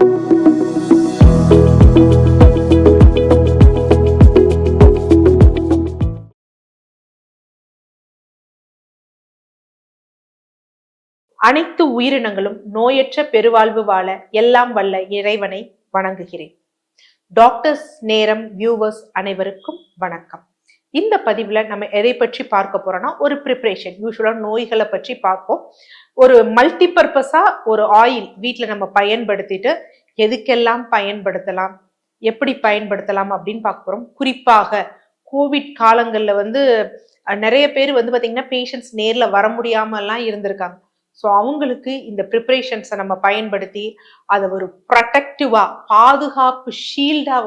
அனைத்து உயிரினங்களும் நோயற்ற பெருவாழ்வு வாழ எல்லாம் வல்ல இறைவனை வணங்குகிறேன். டாக்டர்ஸ் நேரம் வியூவர்ஸ் அனைவருக்கும் வணக்கம். இந்த பதிவுல நம்ம எதை பற்றி பார்க்க போறோம்னா, ஒரு ப்ரிப்பரேஷன். யூஸ்வலா நோய்களை பற்றி பார்ப்போம். ஒரு மல்டிபர்பஸா ஒரு ஆயில் வீட்டுல நம்ம பயன்படுத்திட்டு எதுக்கெல்லாம் பயன்படுத்தலாம், எப்படி பயன்படுத்தலாம் அப்படின்னு பார்க்க போறோம். குறிப்பாக கோவிட் காலங்கள்ல நிறைய பேர் பாத்தீங்கன்னா பேஷண்ட்ஸ் நேர்ல வர முடியாம எல்லாம் இருந்திருக்காங்க. ஸோ அவங்களுக்கு இந்த ப்ரிப்பரேஷன்ஸை நம்ம பயன்படுத்தி அதை ஒரு ப்ரொடெக்டிவா, பாதுகாப்பு ஷீல்டா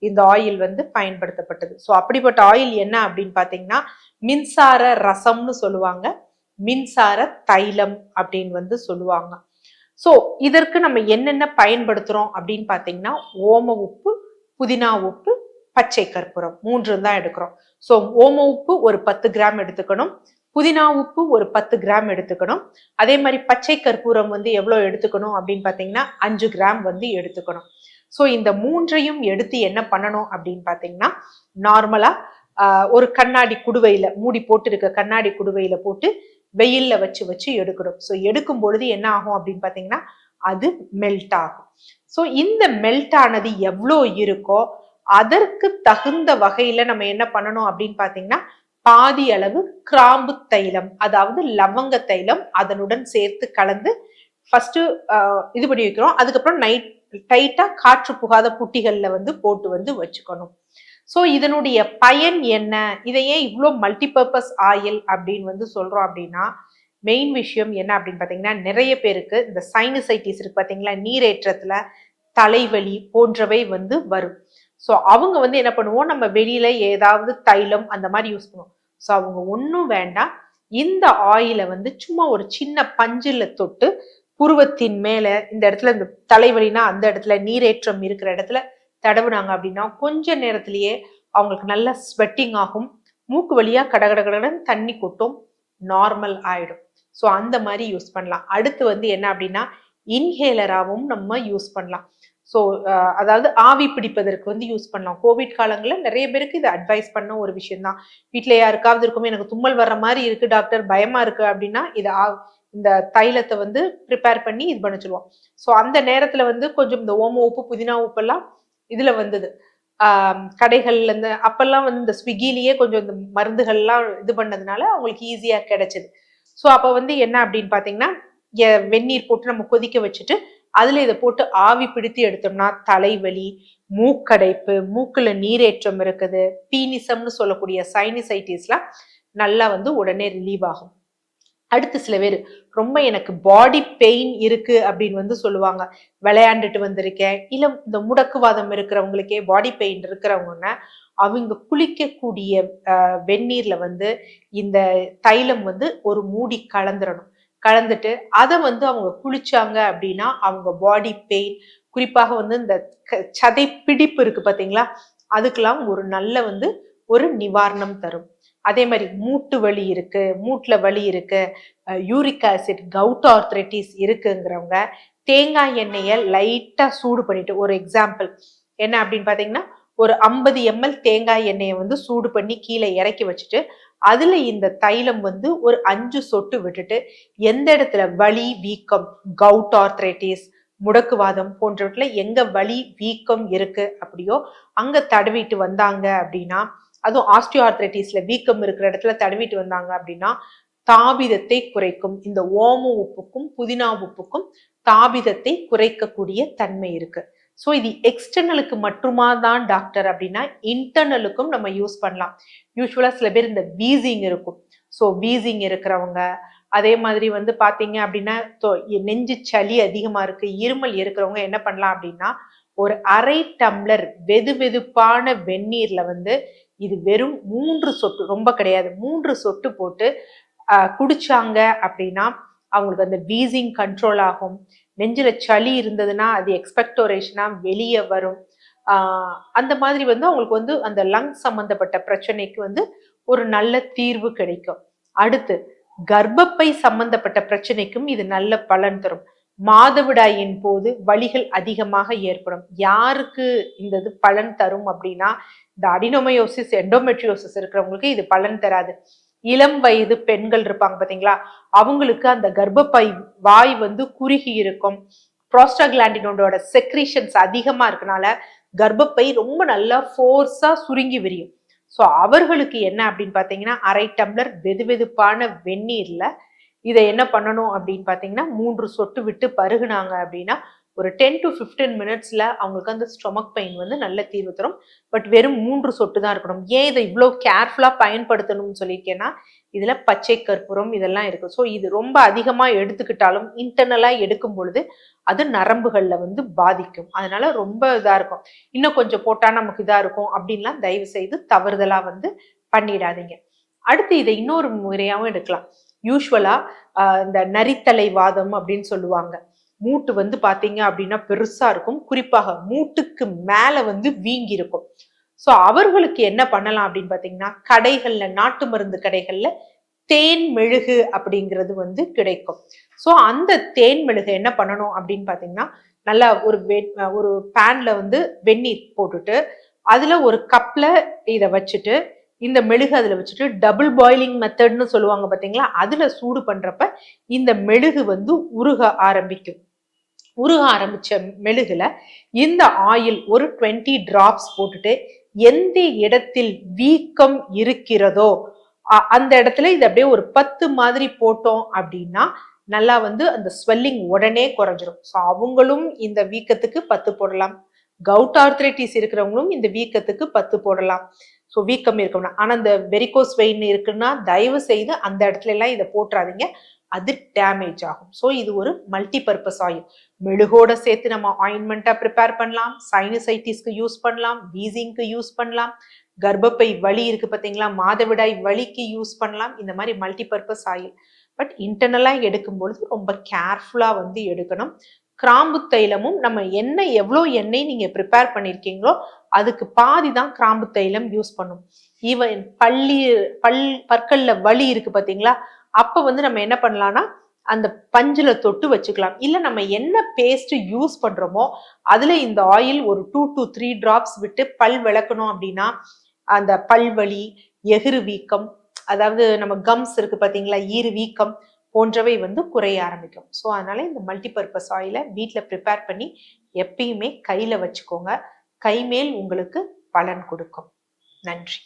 இந்த ஆயில் பயன்படுத்தப்பட்டது. ஸோ அப்படிப்பட்ட ஆயில் என்ன அப்படின்னு பார்த்தீங்கன்னா, மின்சார ரசம்னு சொல்லுவாங்க, மின்சார தைலம் அப்படின்னு சொல்லுவாங்க. ஸோ இதற்கு நம்ம என்னென்ன பயன்படுத்துறோம் அப்படின்னு பார்த்தீங்கன்னா, ஓம உப்பு, புதினா உப்பு, பச்சை கற்பூரம் 3 தான் எடுக்கிறோம். ஸோ ஓம உப்பு ஒரு 10 கிராம் எடுத்துக்கணும், புதினா உப்பு ஒரு 10 கிராம் எடுத்துக்கணும். அதே மாதிரி பச்சை கற்பூரம் எவ்வளவு எடுத்துக்கணும் அப்படின்னு பார்த்தீங்கன்னா 5 கிராம் எடுத்துக்கணும். ஸோ இந்த 3ஐயும் எடுத்து என்ன பண்ணணும் அப்படின்னு பார்த்தீங்கன்னா, நார்மலா ஒரு கண்ணாடி குடுவையில மூடி போட்டு இருக்க கண்ணாடி குடுவையில போட்டு வெயில்ல வச்சு எடுக்கணும். ஸோ எடுக்கும் பொழுது என்ன ஆகும் அப்படின்னு பார்த்தீங்கன்னா, அது மெல்ட் ஆகும். ஸோ இந்த மெல்ட் ஆனது எவ்வளோ இருக்கோ அதற்கு தகுந்த வகையில நம்ம என்ன பண்ணணும் அப்படின்னு பார்த்தீங்கன்னா, பாதி அளவு கிராம்பு தைலம், அதாவது லவங்க தைலம் அதனுடன் சேர்த்து கலந்து ஃபர்ஸ்ட் இது பண்ணி வைக்கிறோம். அதுக்கப்புறம் டைட்டா காற்று புகாத புட்டிகள்ல போட்டு வச்சுக்கணும். ஸோ இதனுடைய பயன் என்ன, இதையே இவ்வளோ மல்டிபர்பஸ் ஆயில் அப்படின்னு சொல்றோம் அப்படின்னா, மெயின் விஷயம் என்ன அப்படின்னு பார்த்தீங்கன்னா, நிறைய பேருக்கு இந்த சைனசைட்டிஸ் இருக்கு பார்த்தீங்களா, நீரேற்றத்துல தலைவலி போன்றவை வரும். ஸோ அவங்க என்ன பண்ணுவோம், நம்ம வெளியில ஏதாவது தைலம் அந்த மாதிரி யூஸ் பண்ணுவோம். ஸோ அவங்க ஒன்றும் வேண்டாம், இந்த ஆயிலை சும்மா ஒரு சின்ன பஞ்சில தொட்டு புருவத்தின் மேல, இந்த இடத்துல இந்த தலைவலினா அந்த இடத்துல, நீரேற்றம் இருக்கிற இடத்துல தடவுனாங்க அப்படின்னா கொஞ்ச நேரத்திலேயே அவங்களுக்கு நல்ல ஸ்வெட்டிங் ஆகும், மூக்கு வழியா கடகடகடன்னு தண்ணி கொட்டும், நார்மல் ஆயிடும். ஸோ அந்த மாதிரி யூஸ் பண்ணலாம். அடுத்து என்ன அப்படின்னா, இன்ஹேலராகவும் நம்ம யூஸ் பண்ணலாம். ஸோ அதாவது ஆவி பிடிப்பதற்கு யூஸ் பண்ணலாம். கோவிட் காலங்களில் நிறைய பேருக்கு இது அட்வைஸ் பண்ண ஒரு விஷயம் தான். வீட்டில் யாருக்காவது இருக்குமே, எனக்கு தும்மல் வர்ற மாதிரி இருக்கு டாக்டர், பயமா இருக்கு அப்படின்னா இந்த தைலத்தை ப்ரிப்பேர் பண்ணி இது பண்ண சொல்லுவோம். ஸோ அந்த நேரத்துல கொஞ்சம் இந்த ஓம உப்பு, புதினா உப்பெல்லாம் இதுல கடைகள்ல இருந்து அப்பெல்லாம் இந்த ஸ்விக்கிலேயே கொஞ்சம் இந்த மருந்துகள்லாம் இது பண்ணதுனால அவங்களுக்கு ஈஸியா கிடைச்சது. ஸோ அப்ப என்ன அப்படின்னு பாத்தீங்கன்னா, வெந்நீர் போட்டு நம்ம கொதிக்க வச்சுட்டு அதுல இதை போட்டு ஆவி பிடித்து எடுத்தோம்னா தலைவலி, மூக்கடைப்பு, மூக்குல நீரேற்றம் இருக்குது, பீனிசம்னு சொல்லக்கூடிய சைனசைட்டிஸ்லாம் நல்லா உடனே ரிலீவ் ஆகும். அடுத்து சில பேர் ரொம்ப எனக்கு பாடி பெயின் இருக்கு அப்படின்னு சொல்லுவாங்க. விளையாண்டுட்டு வந்திருக்கேன், இல்ல இந்த முடக்குவாதம் இருக்கிறவங்களுக்கே பாடி பெயின் இருக்கிறவங்கன்னா அவங்க குளிக்கக்கூடிய வெந்நீர்ல இந்த தைலம் ஒரு மூடி கலந்துடணும். கலந்துட்டு அதை அவங்க குளிச்சாங்க அப்படின்னா அவங்க பாடி பெயின், குறிப்பாக இந்த சதை பிடிப்பு இருக்கு பாத்தீங்களா, அதுக்கெல்லாம் ஒரு நல்ல ஒரு நிவாரணம் தரும். அதே மாதிரி மூட்டு வலி இருக்கு, மூட்டுல வலி இருக்கு, யூரிக் ஆசிட், கவுட் ஆர்த்ரைட்டிஸ் இருக்குங்கிறவங்க தேங்காய் எண்ணெயை லைட்டா சூடு பண்ணிட்டு, ஒரு எக்ஸாம்பிள் என்ன அப்படின்னு பாத்தீங்கன்னா, ஒரு 50 ml தேங்காய் எண்ணெயை சூடு பண்ணி கீழே இறக்கி வச்சுட்டு அதுல இந்த தைலம் ஒரு 5 சொட்டு விட்டுட்டு, எந்த இடத்துல வலி, வீக்கம், கவுட் ஆர்த்ரைட்டிஸ், முடக்குவாதம் போன்றவற்றில் எங்க வலி வீக்கம் இருக்கு அப்படியோ அங்க தடவிட்டு வந்தாங்க அப்படின்னா, அதுவும் ஆஸ்டியோ ஆர்த்ரைட்டிஸ்ல வீக்கம் இருக்கிற இடத்துல தடவிட்டு வந்தாங்க அப்படின்னா தாபிதத்தை குறைக்கும். இந்த ஓம உப்புக்கும் புதினா உப்புக்கும் தாபிதத்தை குறைக்கக்கூடிய தன்மை இருக்கு. ஸோ இது எக்ஸ்டர்னலுக்கு மட்டுமா தான் டாக்டர் அப்படின்னா, இன்டர்னலுக்கும் நம்ம யூஸ் பண்ணலாம். யூஸ்வலா சில பேர் இந்த வீசிங் இருக்கும். ஸோ வீசிங் இருக்கிறவங்க, அதே மாதிரி பாத்தீங்க அப்படின்னா நெஞ்சு சளி அதிகமா இருக்கு, இருமல் இருக்கிறவங்க என்ன பண்ணலாம் அப்படின்னா, ஒரு 1/2 டம்ளர் வெது வெதுப்பான வெந்நீர்ல இது வெறும் 3 சொட்டு, ரொம்ப கிடையாது, 3 சொட்டு போட்டு குடிச்சாங்க அப்படின்னா அவங்களுக்கு அந்த வீசிங் கண்ட்ரோல் ஆகும். நெஞ்சில சளி இருந்ததுன்னா அது எக்ஸ்பெக்டோரேஷனா வெளியே வரும். அந்த மாதிரி அவங்களுக்கு அந்த லங் சம்பந்தப்பட்ட பிரச்சனைக்கு ஒரு நல்ல தீர்வு கிடைக்கும். அடுத்து கர்ப்பப்பை சம்பந்தப்பட்ட பிரச்சனைக்கும் இது நல்ல பலன் தரும். மாதவிடாயின் போது வலிகள் அதிகமாக ஏற்படும். யாருக்கு இந்த இது பலன் தரும் அப்படின்னா, இந்த அடினோமயோசிஸ் எண்டோமெட்ரியோசிஸ் இருக்கிறவங்களுக்கு இது பலன் தராது. இளம் வயது பெண்கள் இருப்பாங்க பாத்தீங்களா, அவங்களுக்கு அந்த கர்ப்பப்பை வாய் வந்து குறுகி இருக்கும். ப்ரோஸ்டாகிளாண்டினோட செக்ரீஷன்ஸ் அதிகமா இருக்கனால கர்ப்பப்பை ரொம்ப நல்லா ஃபோர்ஸா சுருங்கி விரியும். ஸோ அவர்களுக்கு என்ன அப்படின்னு பாத்தீங்கன்னா, அரை டம்ளர் வெதுவெதுப்பான வெந்நீர்ல இதை என்ன பண்ணணும் அப்படின்னு பாத்தீங்கன்னா, 3 சொட்டு விட்டு பருகுனாங்க அப்படின்னா ஒரு 10 to 15 மினிட்ஸ்ல அவங்களுக்கு அந்த ஸ்டொமக் பெயின் வந்து நல்ல தீர்வு தரும். பட் வெறும் 3 சொட்டு தான் இருக்கணும். ஏன் இதை இவ்வளவு கேர்ஃபுல்லா பயன்படுத்தணும்னு சொல்லியிருக்கேன்னா, இதுல பச்சை கற்பூரம் இதெல்லாம் இருக்கு. ஸோ இது ரொம்ப அதிகமா எடுத்துக்கிட்டாலும் இன்டர்னலா எடுக்கும் பொழுது அது நரம்புகள்ல வந்து பாதிக்கும். அதனால ரொம்ப இதா இருக்கும். இன்னும் கொஞ்சம் போட்டா நமக்கு இதா இருக்கும் அப்படின்லாம் தயவு செய்து தவறுதலா வந்து பண்ணிடாதீங்க. அடுத்து இதை இன்னொரு முறையாவும் எடுக்கலாம். யூஸ்வலா இந்த நரித்தலை வாதம் அப்படின்னு சொல்லுவாங்க. மூட்டு வந்து பாத்தீங்க அப்படின்னா பெருசா இருக்கும். குறிப்பாக மூட்டுக்கு மேல வந்து வீங்கி இருக்கும். சோ அவர்களுக்கு என்ன பண்ணலாம் அப்படின்னு பாத்தீங்கன்னா, கடைகள்ல நாட்டு மருந்து கடைகள்ல தேன் மெழுகு அப்படிங்கிறது வந்து கிடைக்கும். சோ அந்த தேன் மெழுகு என்ன பண்ணணும் அப்படின்னு பாத்தீங்கன்னா, நல்லா ஒரு பேன்ல வந்து வெந்நீர் போட்டுட்டு அதுல ஒரு கப்ல இத வச்சுட்டு இந்த மெழுகு அதுல வச்சுட்டு டபுள் பாயிலிங் மெத்தட்னு சொல்லுவாங்க பாத்தீங்களா, அதுல சூடு பண்றப்ப இந்த மெழுகு வந்து உருக ஆரம்பிக்கும். உருக ஆரம்பிச்ச மெழுகுல இந்த ஆயில் ஒரு 20 டிராப்ஸ் போட்டுட்டு எந்த இடத்தில் வீக்கம் இருக்கிறதோ அந்த இடத்துல இது அப்படியே ஒரு 10 மாதிரி போட்டோம் அப்படின்னா நல்லா வந்து அந்த ஸ்வெல்லிங் உடனே குறைஞ்சிரும். ஸோ அவங்களும் இந்த வீக்கத்துக்கு 10 போடலாம். கவுட் ஆர்த்ரைட்டிஸ் இருக்கிறவங்களும் இந்த வீக்கத்துக்கு 10 போடலாம். ஸோ வீக்கம் இருக்கணும்னா, ஆனா இந்த வெரிகோஸ் வெயின் இருக்குன்னா தயவு செய்து அந்த இடத்துல எல்லாம் இதை போட்டுறாதீங்க. அது டேமேஜ் ஆகும். ஸோ இது ஒரு மல்டி பர்பஸ் ஆயில். மெழுகோட சேர்த்து நம்ம ஆயின்மெண்டா ப்ரிப்பேர் பண்ணலாம். சைனசைட்டிஸ்க்கு யூஸ் பண்ணலாம். வீசிங்க்கு யூஸ் பண்ணலாம். கர்ப்பப்பை வலி இருக்கு பார்த்தீங்களா, மாதவிடாய் வலிக்கு யூஸ் பண்ணலாம். இந்த மாதிரி மல்டி பர்பஸ் ஆயில். பட் இன்டர்னலா எடுக்கும் பொழுது ரொம்ப கேர்ஃபுல்லா வந்து எடுக்கணும். கிராம்பு தைலமும் நம்ம எண்ணெய் எவ்வளோ எண்ணெய் நீங்க ப்ரிப்பேர் பண்ணிருக்கீங்களோ அதுக்கு பாதி தான் கிராம்பு தைலம் யூஸ் பண்ணும். ஈவன் பற்கள்ல வலி இருக்கு பார்த்தீங்களா, அப்ப வந்து நம்ம என்ன பண்ணலாம்னா அந்த பஞ்சுல தொட்டு வச்சுக்கலாம். இல்ல நம்ம என்ன பேஸ்ட் யூஸ் பண்றோமோ அதுல இந்த ஆயில் ஒரு 2 to 3 டிராப்ஸ் விட்டு பல் விளக்கணும் அப்படின்னா அந்த பல்வலி, எகிறு வீக்கம், அதாவது நம்ம கம்ஸ் இருக்கு பாத்தீங்களா, ஈறு வீக்கம் போன்றவை வந்து குறைய ஆரம்பிக்கும். ஸோ அதனால இந்த மல்டிபர்பஸ் ஆயிலை வீட்டில் ப்ரிப்பேர் பண்ணி எப்பயுமே கையில வச்சுக்கோங்க. கைமேல் உங்களுக்கு பலன் கொடுக்கும். நன்றி.